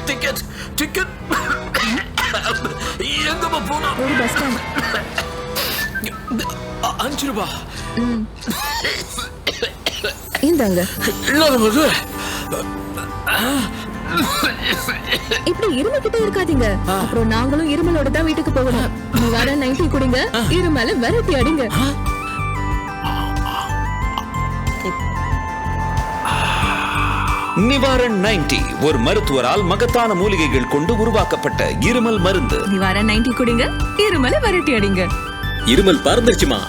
Ticket ticket எங்கம்மா போனோம்? ஒரு பஸ் ஸ்டாண்ட். 5 ரூபாய். இந்தாங்க. என்னது? இப்படி இருமக்கிட்டே இருக்காதீங்க. அப்புறம் நாங்களும் இருமலோட தான் வீட்டுக்கு போகணும். நிவாரன் 90 குடிங்க, இருமல விரட்டி அடிங்க. நிவாரன் 90 ஒரு மருத்துவரால் மகத்தான மூலிகைகள் கொண்டு உருவாக்கப்பட்ட இருமல் மருந்து. நிவாரன் 90 குடிங்க, இருமல விரட்டி அடிங்க. இருமல் பறந்துருச்சுமா?